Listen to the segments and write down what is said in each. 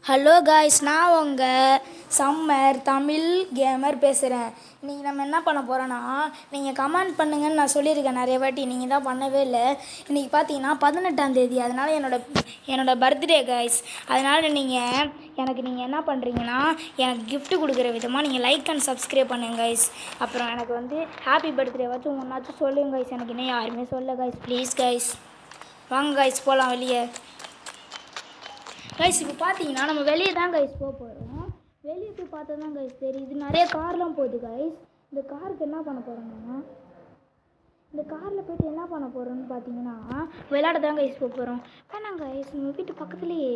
Hello guys, நான் உங்கள் summer Tamil gamer பேசுகிறேன். இன்றைக்கி நம்ம என்ன பண்ண போகிறோன்னா, நீங்கள் கமெண்ட் பண்ணுங்கன்னு நான் சொல்லியிருக்கேன் நிறைய வாட்டி, நீங்கள் தான் பண்ணவே இல்லை. இன்றைக்கி பார்த்தீங்கன்னா 18ஆம் தேதி, அதனால் என்னோட பர்த்டே காய்ஸ். அதனால் நீங்கள் என்ன பண்ணுறீங்கன்னா, எனக்கு கிஃப்ட்டு கொடுக்குற விதமாக நீங்கள் லைக் அண்ட் சப்ஸ்கிரைப் பண்ணுங்கள் காய்ஸ். அப்புறம் எனக்கு ஹாப்பி பர்த்டே வச்சும் ஒன்றாச்சும் சொல்லுங்கள் காய்ஸ். எனக்கு இன்னும் யாருமே சொல்ல காய்ஸ், ப்ளீஸ் காய்ஸ். வாங்க காய்ஸ் போகலாம் வெளியே. கைஸ் இப்போ பார்த்தீங்கன்னா நம்ம வெளியே தான் கைஸ் போக போகிறோம். வெளியே போய் பார்த்தா தான் கைஸ் தெரியுது, நிறைய கார்லாம் போகுது கைஸ். இந்த காருக்கு என்ன பண்ண போகிறோம்னா, இந்த காரில் போய்ட்டு என்ன பண்ண போகிறோம்னு பார்த்தீங்கன்னா விளையாட தான் கைஸ் போக போகிறோம். வேணாம் கைஸ், நம்ம வீட்டு பக்கத்துலேயே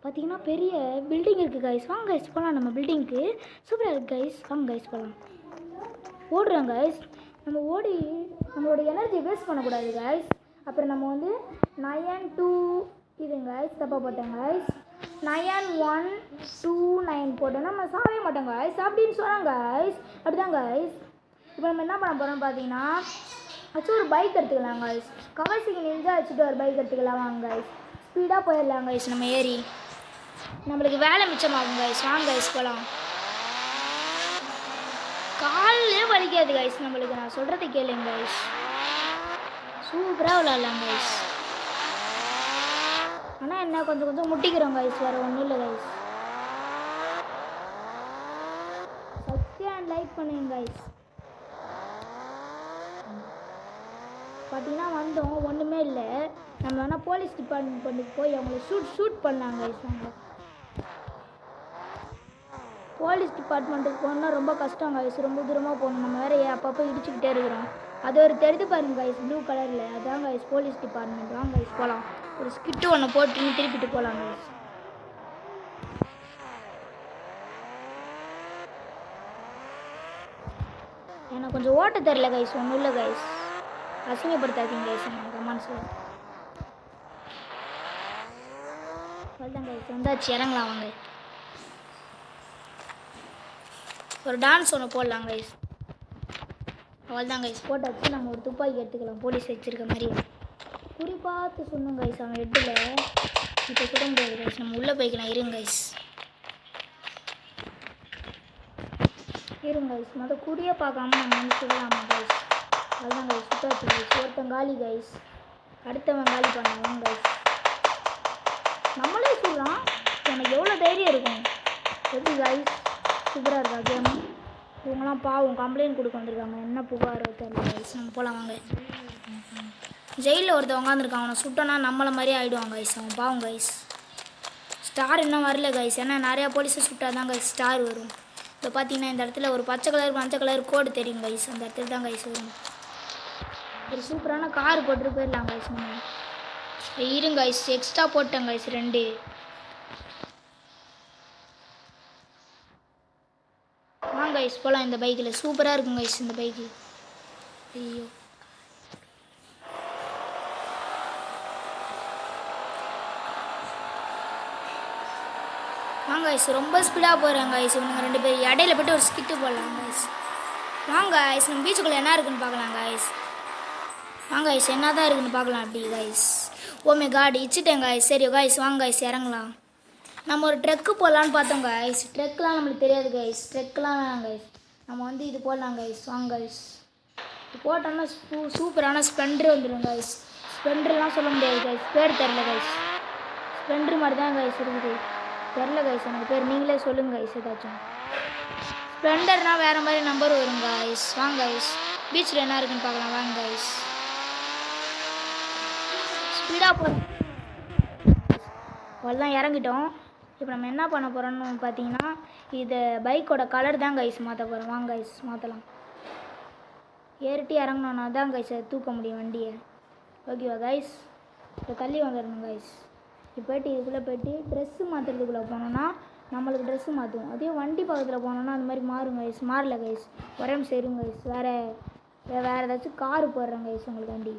பார்த்தீங்கன்னா பெரிய பில்டிங் இருக்குது கைஸ். வாங்க கைஸ் போகலாம் நம்ம பில்டிங்க்கு. சூப்பராக இருக்குது கைஸ், வாங்க கைஸ் போகலாம். ஓடுறோம் கைஸ், நம்ம ஓடி நம்மளோட எனர்ஜி வேஸ்ட் பண்ணக்கூடாது கைஸ். அப்புறம் நம்ம 9-2 இதுங்க கைஸ், தப்பாக போட்டேன் கைஸ். 9129 போட்டோன்னா நம்ம சாவே மாட்டோம் கைஸ் அப்படின்னு சொன்னாங்க கைஸ். அப்படிதான் கைஸ். இப்போ நம்ம என்ன பண்ண போகிறோம்னு பார்த்தீங்கன்னா, வச்சு ஒரு பைக் எடுத்துக்கலாம் கைஸ். கவர்சிக்கு நிஞ்சா வச்சுட்டு ஒரு பைக் எடுத்துக்கலாம் வாங்க கைஸ். ஸ்பீடாக போயிடலாம் கைஸ், நம்ம ஏறி நம்மளுக்கு வேலை மிச்சமாகும் கைஸ். வாங்க கைஸ் போகலாம். காலே வலிக்காது கைஸ் நம்மளுக்கு, நான் சொல்கிறத கேளுங்க கைஸ். சூப்பராக விளாட்லாம் கைஸ். ஆனால் என்ன கொஞ்சம் முட்டிக்கிறோம் கைஸ், வேறு ஒன்றும் இல்லை கைஸ். சப்ஸ்கிரைப் அண்ட் லைக் பண்ணுங்க கைஸ். பார்த்தீங்கன்னா வந்தோம், ஒன்றுமே இல்லை. நம்ம வேணால் போலீஸ் டிபார்ட்மெண்ட்டுக்கு போய் அவங்கள ஷூட் பண்ணாங்க கைஸ். நம்ம போலீஸ் டிபார்ட்மெண்ட்டுக்கு போகணுன்னா ரொம்ப கஷ்டம் கைஸ், ரொம்ப தூரமாக போகணும். நம்ம வேறு அப்பப்போ இடிச்சுக்கிட்டே இருக்கிறோம். அது ஒரு தெரிந்து பாருங்க கைஸ், ப்ளூ கலரில், அதான் கைஸ் போலீஸ் டிபார்ட்மெண்ட். வாங்க கைஸ் போகலாம். ஒரு ஸ்கிட்டு ஒன்று போட்டு திருப்பிட்டு போகலாம் கைஸ். எனக்கு கொஞ்சம் ஓட்ட தெரில கைஸ், ஒன்றும் இல்லை கைஸ். அசிங்கப்படுத்தாதீங்க கைஸ் எனக்கு கமெண்ட்ஸில். அவ்வளோதான் கைஸ், வந்தாச்சு, இறங்கலாம் வாங்க. ஒரு டான்ஸ் ஒன்று போடலாம் கைஸ். அவ்வளோதான் கைஸ், போட்டாச்சு. நம்ம ஒரு துப்பாக்கி எடுத்துக்கலாம், போலீஸ் வச்சுருக்க மாதிரி. குறி பார்த்து சொன்னோம் கைஸ், அவன் ஹெட்டில் இப்போ சுட முடியாது கைஸ். நம்ம உள்ளே போய்க்கலாம், இருங்க கைஸ். இருங்க கைஸ், மொதல் குறியை பார்க்காம நம்ம சுடலாமா கைஸ். அவ்வளோதான் கைஸ், சுட்டாச்சு கைஸ். ஒருத்தன் காலி கைஸ், அடுத்தவன் காலி பண்ணுவோம் கைஸ். நம்மளே சுடலாம், எனக்கு எவ்வளோ தைரியம் இருக்கும். எப்படி கைஸ், சூப்பராக இருக்கா கேம். இவங்களாம் பாவம் கம்ப்ளைண்ட் கொடுக்க வந்திருக்காங்க, என்ன புகாரோ தெரியல கைஸ். நம்ம போகலாம் வாங்க. ஜெயிலில் ஒருத்தன் உட்காந்துருக்கான், அவனை சுட்டோன்னா நம்மளை மாதிரியே ஆகிடுவாங்க கைஸ். அவன் பாவம் கைஸ். ஸ்டார் இன்னும் வரல கைஸ், ஏன்னா நிறையா போலீஸை சுட்டால் தான் கைஸ் ஸ்டார் வரும். இப்போ பார்த்தீங்கன்னா இந்த இடத்துல ஒரு பச்சை கலர் கோடு தெரியும் கைஸ், அந்த இடத்துல தான் கைஸ் வரும். ஒரு சூப்பரான கார் போட்டுட்டு போயிடலாம் கைஸ். நம்ம இருங்க கைஸ், எக்ஸ்ட்ரா போட்டேன் கைஸ் 2. வாங்க கைஸ் போகலாம் இந்த பைக்கில். சூப்பராக இருக்கும் கைஸ் இந்த பைக்கு. ஐயோ, வாங்க கைஸ், ரொம்ப ஸ்பீடாக போகிறாங்க கைஸ் இவங்க 2 பேர். இடையில போய்ட்டு ஒரு ஸ்கிட்டு போடலாம் கைஸ். வாங்க கைஸ், நம்ம பீச்சுக்குள்ளே என்ன இருக்குன்னு பார்க்கலாம் கைஸ். வாங்க கைஸ், என்ன தான் இருக்குன்னு பார்க்கலாம் அப்படி கைஸ். ஓமே காடி இச்சிட்டேன் கைஸ். சரி கைஸ் வாங்க கைஸ் இறங்கலாம். நம்ம ஒரு ட்ரெக்கு போடலான்னு பார்த்தோம் கைஸ். ட்ரெக்லாம் நம்மளுக்கு தெரியாது கைஸ், ட்ரெக்லாம் வேணாம் கைஸ். நம்ம இது போடலாம் கைஸ். வாங்க கைஸ், இது போட்டோம்னா சூப்பரான ஸ்ப்ளெண்டர் வந்துடும் கைஸ். ஸ்ப்ளெண்டர்லாம் சொல்ல முடியாது கைஸ், பேர் தெரில கைஸ். ஸ்ப்ளெண்டர் மாதிரி தான் கைஸ் இருக்குது, தெரில கைஸ் எனக்கு பேர். நீங்களே சொல்லுங்கள் கைஸ் ஏதாச்சும். ஸ்ப்ளெண்டர்னால் வேறு மாதிரி நம்பர் வரும் கைஸ். வாங்க கைஸ், பீச்சில் என்ன இருக்குன்னு பார்க்கலாம் வாங்க கைஸ். ஸ்பீடாக போகிறோம், அவ்வளோதான் இறங்கிட்டோம். இப்போ நம்ம என்ன பண்ண போகிறோம்னு பார்த்தீங்கன்னா, இது பைக்கோட கலர் தான் கைஸ் மாற்ற போகிறோம். வாங்க கைஸ் மாற்றலாம். ஏறிட்டு இறங்கினோன்னா தான் கைஸ் தூக்க முடியும் வண்டியை. ஓகேவா கைஸ், இப்போ தள்ளி வந்துடணும் கைஸ். இப்போ போய்ட்டு இதுக்குள்ளே போய்ட்டு ட்ரெஸ்ஸு மாற்றுறதுக்குள்ளே போனோன்னா நம்மளுக்கு ட்ரெஸ்ஸு மாற்றுவோம். அதே வண்டி பக்கத்தில் போனோன்னா அந்த மாதிரி மாறும் கைஸ். மாறல கைஸ், ஒரே சேரும் கைஸ். வேறு ஏதாச்சும் காரு போடுறேன் கைஸ் உங்களுக்கு வண்டி.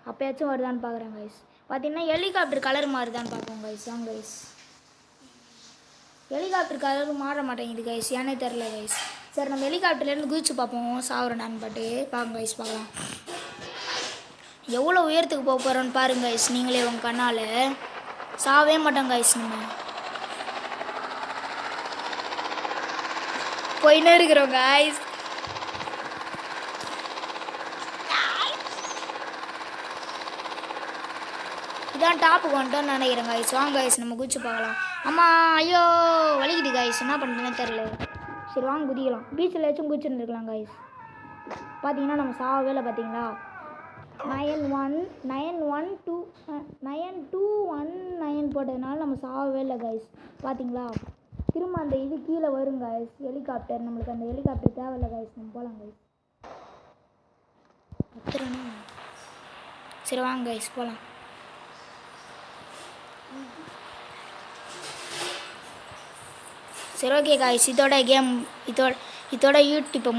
அப்போயாச்சும் வருதான்னு பார்க்குறேன் கைஸ். பார்த்தீங்கன்னா ஹெலிகாப்டர் கலர் மாறுதான்னு பார்ப்போம் கைஸ். வாங்க கைஸ், ஹெலிகாப்டர் கலர் மாற மாட்டேங்குது கைஸ், ஏன்னே தெரில கைஸ். சரி நம்ம ஹெலிகாப்டர்லேருந்து குதிச்சு பார்ப்போம் சாவுறேன்னு பாட்டு. வாங்க கைஸ் பார்க்கலாம். எவ்வளோ உயரத்துக்கு போக போகிறோன்னு பாருங்க கைஸ், நீங்களே உங்கள் கண்ணால். சாவே மாட்டோம் கைஸ் நம்ம. போயின்னே இருக்கிறோம் காய்ஸ். இதான் டாப்புக்கு வந்துட்டோம்னு நினைக்கிறேன் காய்ஸ். வாங்க காய்ஸ் நம்ம குதிச்சு பார்க்கலாம். அம்மா ஐயோ வலிக்குது காய்ஸ், என்ன பண்ணுறதுன்னு தெரில. சரி வாங்க குதிக்கலாம். பீச்சில் ஏச்சும் குதிச்சுருந்துருக்கலாம் காய்ஸ். பார்த்தீங்கன்னா நம்ம சாகவே இல்லை பார்த்தீங்களா. 9-1-2-1-9 போட்டதுனால நம்ம சாகவே இல்லை காய்ஸ். பார்த்தீங்களா திரும்ப அந்த இது கீழே வரும் காய்ஸ். ஹெலிகாப்டர் நம்மளுக்கு அந்த ஹெலிகாப்டர் தேவையில்லை காய்ஸ். நம்ம போகலாம் காய்ஸ். சரி வாங்க காய்ஸ் போகலாம். சரி ஓகே காய்ஸ், இதோட யூடியூப்பை